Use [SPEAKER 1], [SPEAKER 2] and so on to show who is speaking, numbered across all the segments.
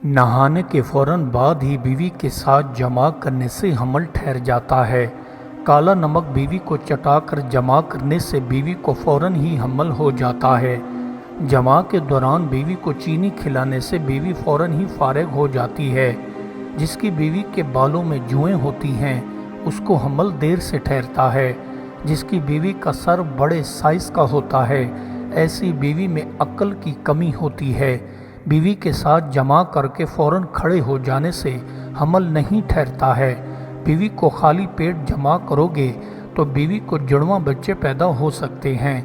[SPEAKER 1] نہانے کے فوراً بعد ہی بیوی کے ساتھ جماع کرنے سے حمل ٹھہر جاتا ہے۔ کالا نمک بیوی کو چٹا کر جماع کرنے سے بیوی کو فوراً ہی حمل ہو جاتا ہے۔ جماع کے دوران بیوی کو چینی کھلانے سے بیوی فوراً ہی فارغ ہو جاتی ہے۔ جس کی بیوی کے بالوں میں جوئیں ہوتی ہیں اس کو حمل دیر سے ٹھہرتا ہے۔ جس کی بیوی کا سر بڑے سائز کا ہوتا ہے ایسی بیوی میں عقل کی کمی ہوتی ہے۔ بیوی کے ساتھ جماع کر کے فوراً کھڑے ہو جانے سے حمل نہیں ٹھہرتا ہے۔ بیوی کو خالی پیٹ جماع کرو گے تو بیوی کو جڑواں بچے پیدا ہو سکتے ہیں۔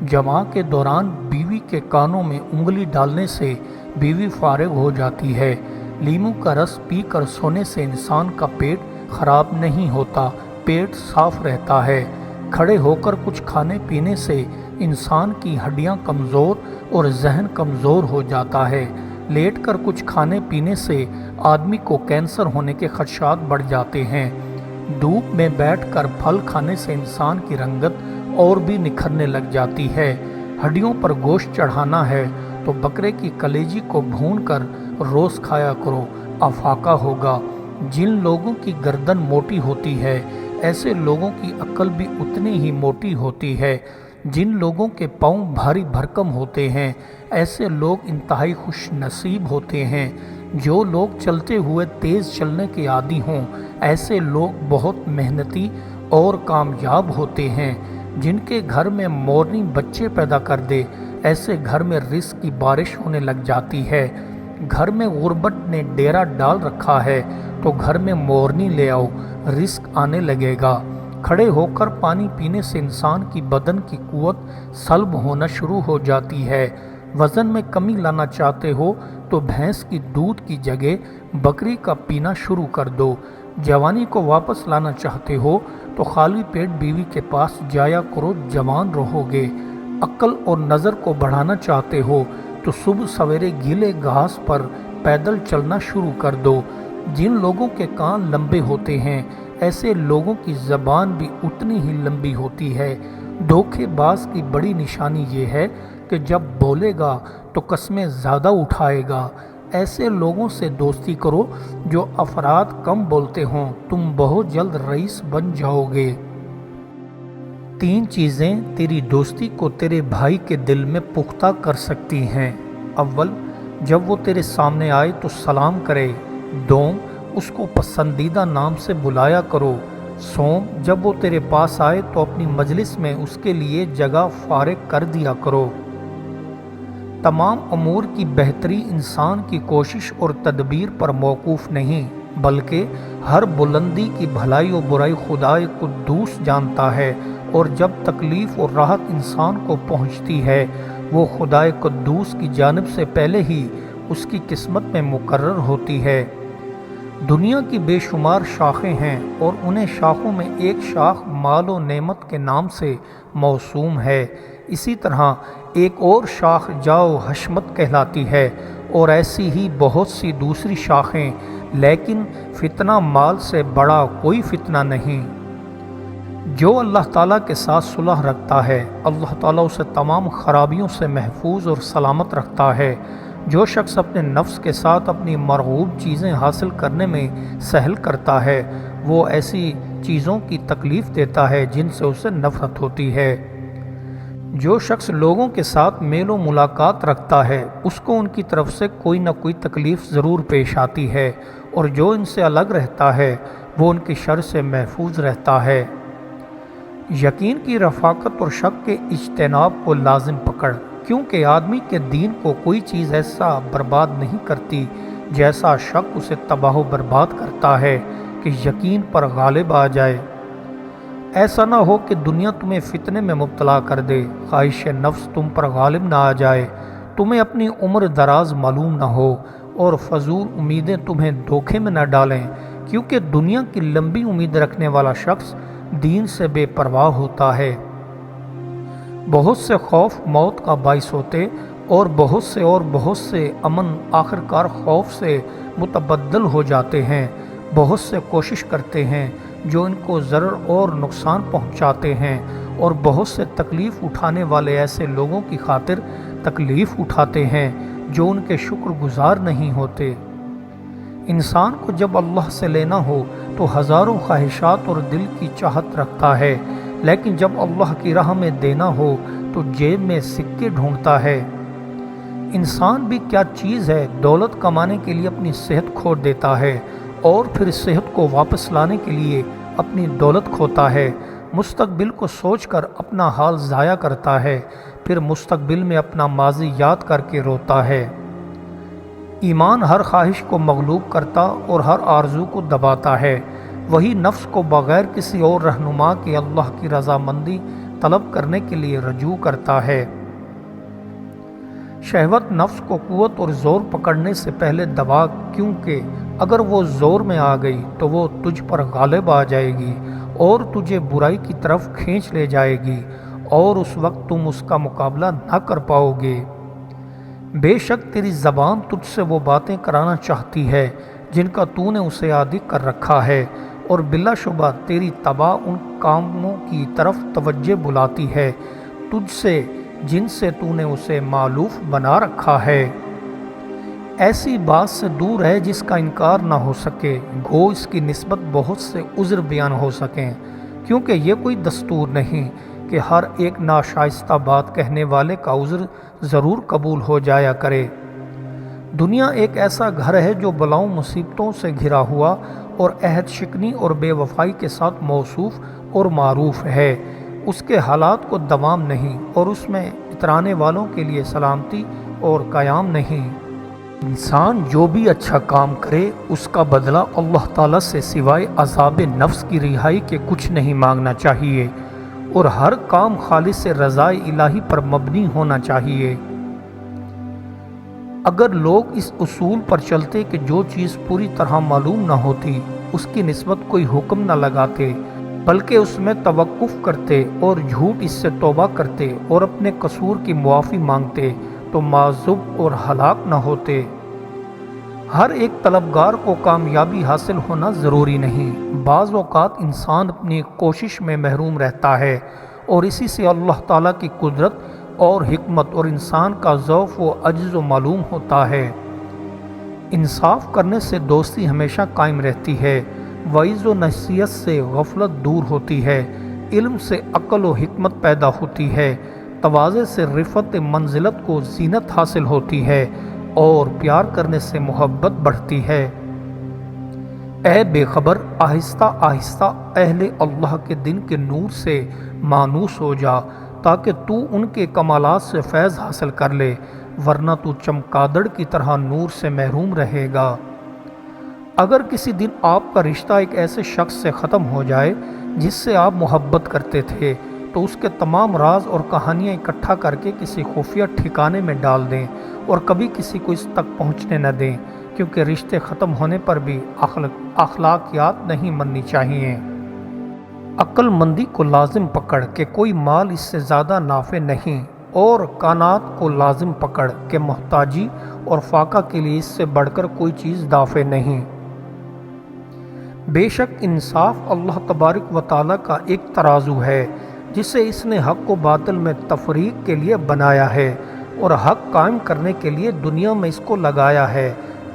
[SPEAKER 1] جماع کے دوران بیوی کے کانوں میں انگلی ڈالنے سے بیوی فارغ ہو جاتی ہے۔ لیموں کا رس پی کر سونے سے انسان کا پیٹ خراب نہیں ہوتا، پیٹ صاف رہتا ہے۔ کھڑے ہو کر کچھ کھانے پینے سے انسان کی ہڈیاں کمزور اور ذہن کمزور ہو جاتا ہے۔ لیٹ کر کچھ کھانے پینے سے آدمی کو کینسر ہونے کے خدشات بڑھ جاتے ہیں۔ دھوپ میں بیٹھ کر پھل کھانے سے انسان کی رنگت اور بھی نکھرنے لگ جاتی ہے۔ ہڈیوں پر گوشت چڑھانا ہے تو بکرے کی کلیجی کو بھون کر روز کھایا کرو، افاقہ ہوگا۔ جن لوگوں کی گردن موٹی ہوتی ہے ایسے لوگوں کی عقل بھی اتنی ہی موٹی ہوتی ہے۔ جن لوگوں کے پاؤں بھاری بھرکم ہوتے ہیں ایسے لوگ انتہائی خوش نصیب ہوتے ہیں۔ جو لوگ چلتے ہوئے تیز چلنے کے عادی ہوں ایسے لوگ بہت محنتی اور کامیاب ہوتے ہیں۔ جن کے گھر میں مورنی بچے پیدا کر دے ایسے گھر میں رزق کی بارش ہونے لگ جاتی ہے۔ گھر میں غربت نے ڈیرا ڈال رکھا ہے تو گھر میں مورنی لے آؤ، رزق آنے لگے گا۔ کھڑے ہو کر پانی پینے سے انسان کی بدن کی قوت سلب ہونا شروع ہو جاتی ہے۔ وزن میں کمی لانا چاہتے ہو تو بھینس کی دودھ کی جگہ بکری کا پینا شروع کر دو۔ جوانی کو واپس لانا چاہتے ہو تو خالی پیٹ بیوی کے پاس جایا کرو، جوان رہو گے۔ عقل اور نظر کو بڑھانا چاہتے ہو تو صبح سویرے گیلے گھاس پر پیدل چلنا شروع کر دو۔ جن لوگوں کے کان لمبے ہوتے ہیں ایسے لوگوں کی زبان بھی اتنی ہی لمبی ہوتی ہے۔ دھوکے باز کی بڑی نشانی یہ ہے کہ جب بولے گا تو قسمیں زیادہ اٹھائے گا۔ ایسے لوگوں سے دوستی کرو جو افراد کم بولتے ہوں، تم بہت جلد رئیس بن جاؤ گے۔ 3 چیزیں تیری دوستی کو تیرے بھائی کے دل میں پختہ کر سکتی ہیں۔ اول، جب وہ تیرے سامنے آئے تو سلام کرے۔ دوم، اس کو پسندیدہ نام سے بلایا کرو۔ سوم، جب وہ تیرے پاس آئے تو اپنی مجلس میں اس کے لیے جگہ فارغ کر دیا کرو۔ تمام امور کی بہتری انسان کی کوشش اور تدبیر پر موقوف نہیں بلکہ ہر بلندی کی بھلائی و برائی خدائے قدوس جانتا ہے، اور جب تکلیف اور راحت انسان کو پہنچتی ہے وہ خدائے قدوس کی جانب سے پہلے ہی اس کی قسمت میں مقرر ہوتی ہے۔ دنیا کی بے شمار شاخیں ہیں اور انہیں شاخوں میں ایک شاخ مال و نعمت کے نام سے موسوم ہے۔ اسی طرح ایک اور شاخ جاؤ حشمت کہلاتی ہے، اور ایسی ہی بہت سی دوسری شاخیں، لیکن فتنہ مال سے بڑا کوئی فتنہ نہیں۔ جو اللہ تعالیٰ کے ساتھ صلح رکھتا ہے اللہ تعالیٰ اسے تمام خرابیوں سے محفوظ اور سلامت رکھتا ہے۔ جو شخص اپنے نفس کے ساتھ اپنی مرغوب چیزیں حاصل کرنے میں سہل کرتا ہے وہ ایسی چیزوں کی تکلیف دیتا ہے جن سے اسے نفرت ہوتی ہے۔ جو شخص لوگوں کے ساتھ میل و ملاقات رکھتا ہے اس کو ان کی طرف سے کوئی نہ کوئی تکلیف ضرور پیش آتی ہے، اور جو ان سے الگ رہتا ہے وہ ان کی شر سے محفوظ رہتا ہے۔ یقین کی رفاقت اور شک کے اجتناب کو لازم پکڑ، کیونکہ آدمی کے دین کو کوئی چیز ایسا برباد نہیں کرتی جیسا شک اسے تباہ و برباد کرتا ہے کہ یقین پر غالب آ جائے۔ ایسا نہ ہو کہ دنیا تمہیں فتنے میں مبتلا کر دے، خواہش نفس تم پر غالب نہ آ جائے، تمہیں اپنی عمر دراز معلوم نہ ہو، اور فضول امیدیں تمہیں دھوکے میں نہ ڈالیں، کیونکہ دنیا کی لمبی امید رکھنے والا شخص دین سے بے پرواہ ہوتا ہے۔ بہت سے خوف موت کا باعث ہوتے اور بہت سے امن آخرکار خوف سے متبدل ہو جاتے ہیں۔ بہت سے کوشش کرتے ہیں جو ان کو ضرر اور نقصان پہنچاتے ہیں، اور بہت سے تکلیف اٹھانے والے ایسے لوگوں کی خاطر تکلیف اٹھاتے ہیں جو ان کے شکر گزار نہیں ہوتے۔ انسان کو جب اللہ سے لینا ہو تو ہزاروں خواہشات اور دل کی چاہت رکھتا ہے، لیکن جب اللہ کی راہ میں دینا ہو تو جیب میں سکے ڈھونڈتا ہے۔ انسان بھی کیا چیز ہے، دولت کمانے کے لیے اپنی صحت کھو دیتا ہے اور پھر صحت کو واپس لانے کے لیے اپنی دولت کھوتا ہے۔ مستقبل کو سوچ کر اپنا حال ضائع کرتا ہے، پھر مستقبل میں اپنا ماضی یاد کر کے روتا ہے۔ ایمان ہر خواہش کو مغلوب کرتا اور ہر آرزو کو دباتا ہے، وہی نفس کو بغیر کسی اور رہنما کے اللہ کی رضامندی طلب کرنے کے لیے رجوع کرتا ہے۔ شہوت نفس کو قوت اور زور پکڑنے سے پہلے دبا، کیونکہ اگر وہ زور میں آ گئی تو وہ تجھ پر غالب آ جائے گی اور تجھے برائی کی طرف کھینچ لے جائے گی، اور اس وقت تم اس کا مقابلہ نہ کر پاؤ گے۔ بے شک تیری زبان تجھ سے وہ باتیں کرانا چاہتی ہے جن کا تو نے اسے عادی کر رکھا ہے، اور بلا شبہ تیری طبع ان کاموں کی طرف توجہ بلاتی ہے تجھ سے جن سے تو نے اسے مألوف بنا رکھا ہے۔ ایسی بات سے دور ہے جس کا انکار نہ ہو سکے، گو اس کی نسبت بہت سے عذر بیان ہو سکیں، کیونکہ یہ کوئی دستور نہیں کہ ہر ایک ناشائستہ بات کہنے والے کا عذر ضرور قبول ہو جایا کرے۔ دنیا ایک ایسا گھر ہے جو بلاؤں مصیبتوں سے گھرا ہوا اور عہد شکنی اور بے وفائی کے ساتھ موصوف اور معروف ہے۔ اس کے حالات کو دوام نہیں اور اس میں اترانے والوں کے لیے سلامتی اور قیام نہیں۔ انسان جو بھی اچھا کام کرے اس کا بدلہ اللہ تعالیٰ سے سوائے عذاب نفس کی رہائی کے کچھ نہیں مانگنا چاہیے، اور ہر کام خالص رضائے الہی پر مبنی ہونا چاہیے۔ اگر لوگ اس اصول پر چلتے کہ جو چیز پوری طرح معلوم نہ ہوتی اس کی نسبت کوئی حکم نہ لگاتے، بلکہ اس میں توقف کرتے اور جھوٹ اس سے توبہ کرتے اور اپنے قصور کی معافی مانگتے تو معذب اور ہلاک نہ ہوتے۔ ہر ایک طلبگار کو کامیابی حاصل ہونا ضروری نہیں، بعض اوقات انسان اپنی کوشش میں محروم رہتا ہے، اور اسی سے اللہ تعالیٰ کی قدرت اور حکمت اور انسان کا ضعف و عجز و معلوم ہوتا ہے۔ انصاف کرنے سے دوستی ہمیشہ قائم رہتی ہے، وعظ و نصیحت سے غفلت دور ہوتی ہے، علم سے عقل و حکمت پیدا ہوتی ہے، تواضع سے رفعت منزلت کو زینت حاصل ہوتی ہے، اور پیار کرنے سے محبت بڑھتی ہے۔ اے بے خبر، آہستہ آہستہ اہل اللہ کے دن کے نور سے مانوس ہو جا تاکہ تو ان کے کمالات سے فیض حاصل کر لے، ورنہ تو چمگادڑ کی طرح نور سے محروم رہے گا۔ اگر کسی دن آپ کا رشتہ ایک ایسے شخص سے ختم ہو جائے جس سے آپ محبت کرتے تھے تو اس کے تمام راز اور کہانیاں اکٹھا کر کے کسی خفیہ ٹھکانے میں ڈال دیں اور کبھی کسی کو اس تک پہنچنے نہ دیں، کیونکہ رشتے ختم ہونے پر بھی اخلاقیات نہیں مننی چاہیے۔ عقل مندی کو لازم پکڑ کہ کوئی مال اس سے زیادہ نافع نہیں، اور قناعت کو لازم پکڑ کہ محتاجی اور فاقہ کے لیے اس سے بڑھ کر کوئی چیز دافع نہیں۔ بے شک انصاف اللہ تبارک و تعالیٰ کا ایک ترازو ہے جسے اس نے حق و باطل میں تفریق کے لیے بنایا ہے اور حق قائم کرنے کے لیے دنیا میں اس کو لگایا ہے۔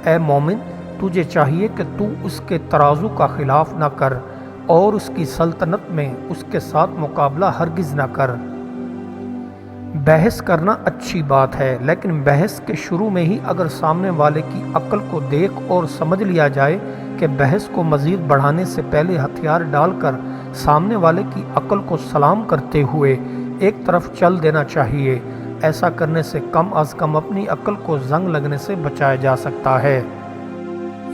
[SPEAKER 1] اے مومن، تجھے چاہیے کہ تو اس کے ترازو کا خلاف نہ کر اور اس کی سلطنت میں اس کے ساتھ مقابلہ ہرگز نہ کر۔ بحث کرنا اچھی بات ہے، لیکن بحث کے شروع میں ہی اگر سامنے والے کی عقل کو دیکھ اور سمجھ لیا جائے کہ بحث کو مزید بڑھانے سے پہلے ہتھیار ڈال کر سامنے والے کی عقل کو سلام کرتے ہوئے ایک طرف چل دینا چاہیے۔ ایسا کرنے سے کم از کم اپنی عقل کو زنگ لگنے سے بچایا جا سکتا ہے۔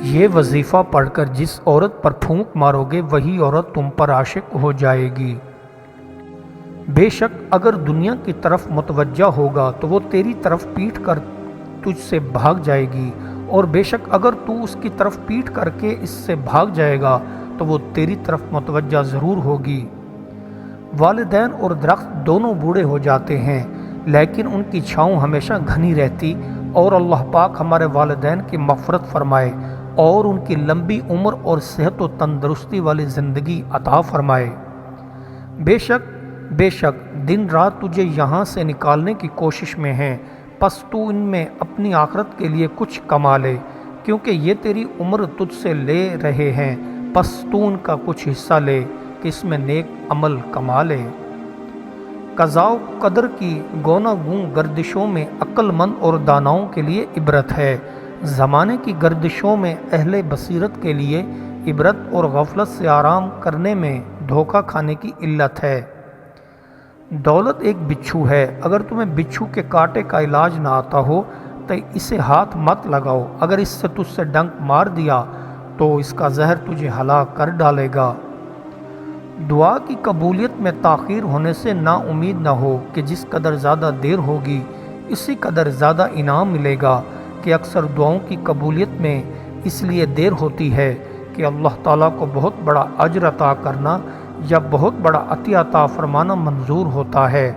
[SPEAKER 1] یہ وظیفہ پڑھ کر جس عورت پر پھونک مارو گے وہی عورت تم پر عاشق ہو جائے گی۔ بے شک اگر دنیا کی طرف متوجہ ہوگا تو وہ تیری طرف پیٹ کر تجھ سے بھاگ جائے گی، اور بے شک اگر تو اس کی طرف پیٹ کر کے اس سے بھاگ جائے گا تو وہ تیری طرف متوجہ ضرور ہوگی۔ والدین اور درخت دونوں بوڑھے ہو جاتے ہیں لیکن ان کی چھاؤں ہمیشہ گھنی رہتی، اور اللہ پاک ہمارے والدین کی مغفرت فرمائے اور ان کی لمبی عمر اور صحت و تندرستی والی زندگی عطا فرمائے۔ بے شک دن رات تجھے یہاں سے نکالنے کی کوشش میں ہیں، پس تو ان میں اپنی آخرت کے لیے کچھ کما لے۔ کیونکہ یہ تیری عمر تجھ سے لے رہے ہیں، پس تو ان کا کچھ حصہ لے کہ اس میں نیک عمل کما لے۔ قضاء و قدر کی گونا گوں گردشوں میں عقل مند اور داناؤں کے لیے عبرت ہے، زمانے کی گردشوں میں اہل بصیرت کے لیے عبرت اور غفلت سے آرام کرنے میں دھوکہ کھانے کی علت ہے۔ دولت ایک بچھو ہے، اگر تمہیں بچھو کے کاٹے کا علاج نہ آتا ہو تو اسے ہاتھ مت لگاؤ، اگر اس سے تجھ سے ڈنک مار دیا تو اس کا زہر تجھے ہلاک کر ڈالے گا۔ دعا کی قبولیت میں تاخیر ہونے سے نا امید نہ ہو کہ جس قدر زیادہ دیر ہوگی اسی قدر زیادہ انعام ملے گا، کہ اکثر دعاؤں کی قبولیت میں اس لیے دیر ہوتی ہے کہ اللہ تعالیٰ کو بہت بڑا اجر عطا کرنا یا بہت بڑا عطیہ عطا فرمانا منظور ہوتا ہے۔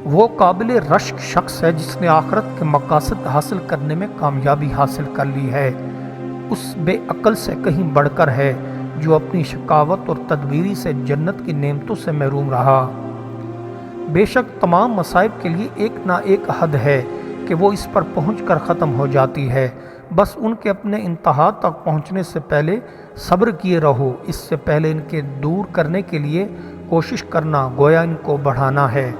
[SPEAKER 1] وہ قابل رشک شخص ہے جس نے آخرت کے مقاصد حاصل کرنے میں کامیابی حاصل کر لی ہے، اس بے عقل سے کہیں بڑھ کر ہے جو اپنی شقاوت اور تدبیری سے جنت کی نعمتوں سے محروم رہا۔ بے شک تمام مصائب کے لیے ایک نہ ایک حد ہے کہ وہ اس پر پہنچ کر ختم ہو جاتی ہے، بس ان کے اپنے انتہا تک پہنچنے سے پہلے صبر کیے رہو، اس سے پہلے ان کے دور کرنے کے لیے کوشش کرنا گویا ان کو بڑھانا ہے۔